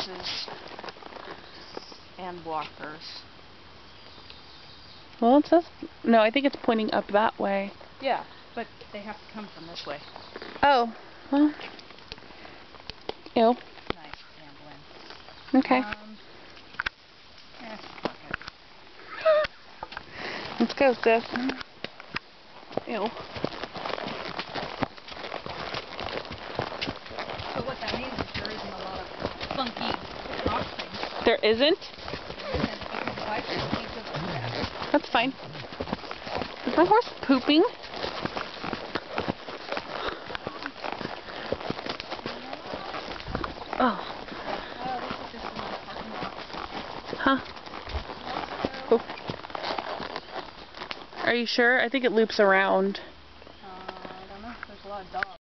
horses and walkers. Well, it says... No, I think it's pointing up that way. Yeah, but they have to come from this way. Oh, well... Ew. Nice gambling. Okay. Fuck it. Let's go, sis. Ew. So what that means is there isn't a lot of funky rock things. There isn't? There isn't, because the bike just keeps it like that. That's fine. Is my horse pooping? Oh. Oh, this is just another parking lot. Huh. Oh. Are you sure? I think it loops around. I don't know. There's a lot of dogs.